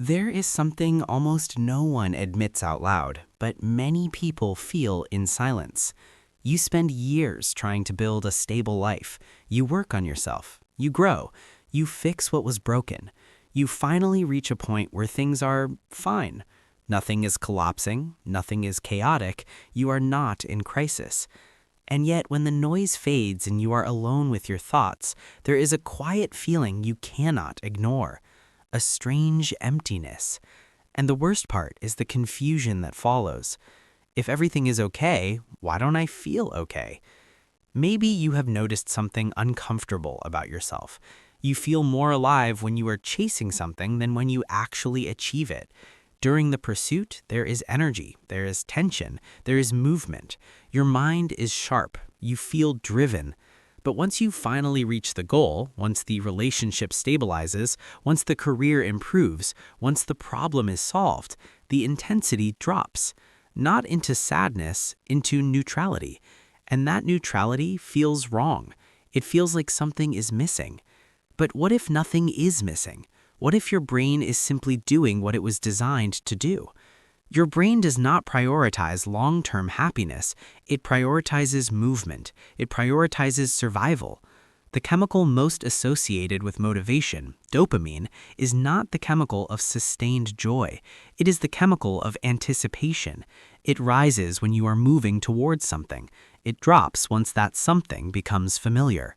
There is something almost no one admits out loud, but many people feel in silence. You spend years trying to build a stable life. You work on yourself. You grow. You fix what was broken. You finally reach a point where things are fine. Nothing is collapsing. Nothing is chaotic. You are not in crisis. And yet, when the noise fades and you are alone with your thoughts, there is a quiet feeling you cannot ignore. A strange emptiness. And the worst part is the confusion that follows. If everything is okay, why don't I feel okay? Maybe you have noticed something uncomfortable about yourself. You feel more alive when you are chasing something than when you actually achieve it. During the pursuit, there is energy, there is tension, there is movement. Your mind is sharp, you feel driven. But once you finally reach the goal, once the relationship stabilizes, once the career improves, once the problem is solved, the intensity drops. Not into sadness, into neutrality. And that neutrality feels wrong. It feels like something is missing. But what if nothing is missing? What if your brain is simply doing what it was designed to do? Your brain does not prioritize long-term happiness. It prioritizes movement. It prioritizes survival. The chemical most associated with motivation, dopamine, is not the chemical of sustained joy. It is the chemical of anticipation. It rises when you are moving towards something. It drops once that something becomes familiar.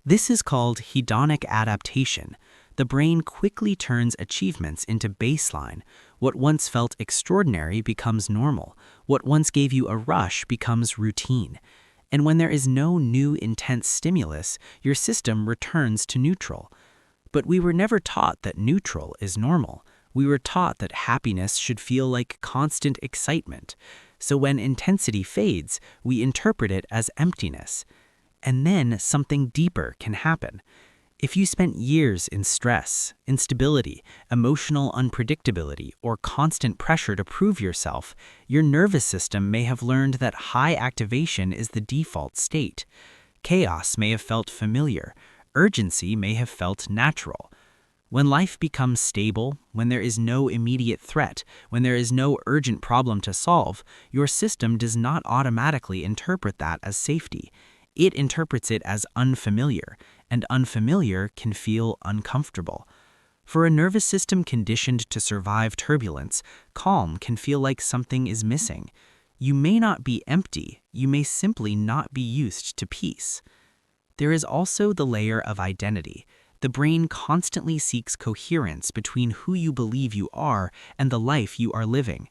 This is called hedonic adaptation. The brain quickly turns achievements into baseline. What once felt extraordinary becomes normal. What once gave you a rush becomes routine. And when there is no new intense stimulus, your system returns to neutral. But we were never taught that neutral is normal. We were taught that happiness should feel like constant excitement. So when intensity fades, we interpret it as emptiness. And then something deeper can happen. If you spent years in stress, instability, emotional unpredictability, or constant pressure to prove yourself, your nervous system may have learned that high activation is the default state. Chaos may have felt familiar. Urgency may have felt natural. When life becomes stable, when there is no immediate threat, when there is no urgent problem to solve, your system does not automatically interpret that as safety. It interprets it as unfamiliar, and unfamiliar can feel uncomfortable. For a nervous system conditioned to survive turbulence, calm can feel like something is missing. You may not be empty, you may simply not be used to peace. There is also the layer of identity. The brain constantly seeks coherence between who you believe you are and the life you are living.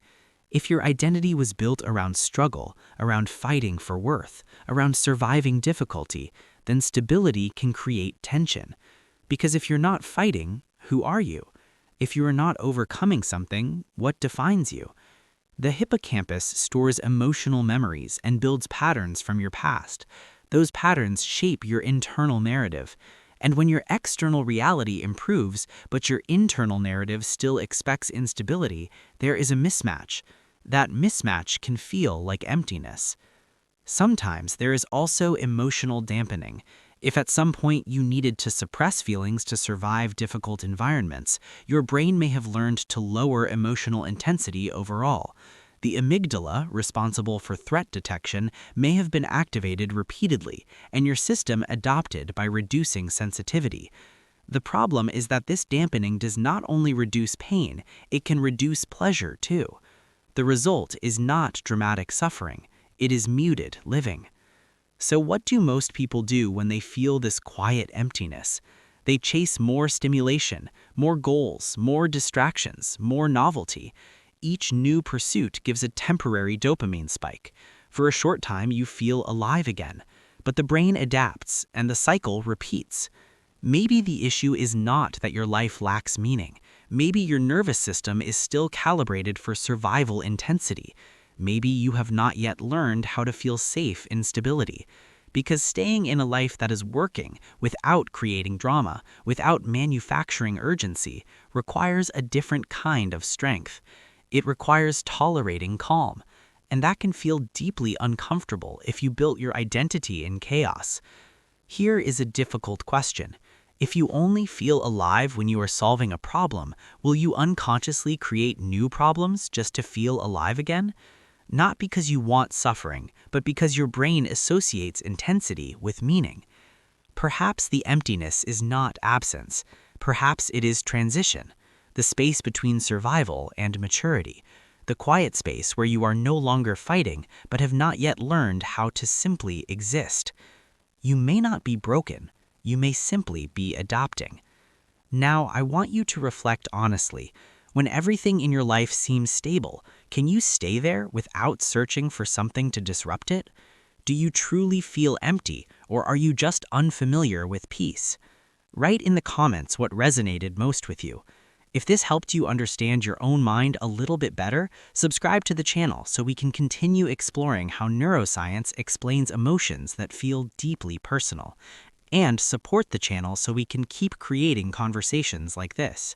If your identity was built around struggle, around fighting for worth, around surviving difficulty, then stability can create tension. Because if you're not fighting, who are you? If you are not overcoming something, what defines you? The hippocampus stores emotional memories and builds patterns from your past. Those patterns shape your internal narrative. And when your external reality improves, but your internal narrative still expects instability, there is a mismatch. That mismatch can feel like emptiness. Sometimes there is also emotional dampening. If at some point you needed to suppress feelings to survive difficult environments, your brain may have learned to lower emotional intensity overall. The amygdala, responsible for threat detection, may have been activated repeatedly, and your system adopted by reducing sensitivity. The problem is that this dampening does not only reduce pain, it can reduce pleasure too. The result is not dramatic suffering, it is muted living. So what do most people do when they feel this quiet emptiness? They chase more stimulation, more goals, more distractions, more novelty. Each new pursuit gives a temporary dopamine spike. For a short time, you feel alive again. But the brain adapts, and the cycle repeats. Maybe the issue is not that your life lacks meaning. Maybe your nervous system is still calibrated for survival intensity. Maybe you have not yet learned how to feel safe in stability. Because staying in a life that is working without creating drama, without manufacturing urgency, requires a different kind of strength. It requires tolerating calm, and that can feel deeply uncomfortable if you built your identity in chaos. Here is a difficult question. If you only feel alive when you are solving a problem, will you unconsciously create new problems just to feel alive again? Not because you want suffering, but because your brain associates intensity with meaning. Perhaps the emptiness is not absence. Perhaps it is transition, the space between survival and maturity, the quiet space where you are no longer fighting but have not yet learned how to simply exist. You may not be broken. You may simply be adapting. Now, I want you to reflect honestly. When everything in your life seems stable, can you stay there without searching for something to disrupt it? Do you truly feel empty, or are you just unfamiliar with peace? Write in the comments what resonated most with you. If this helped you understand your own mind a little bit better, subscribe to the channel so we can continue exploring how neuroscience explains emotions that feel deeply personal. And support the channel so we can keep creating conversations like this.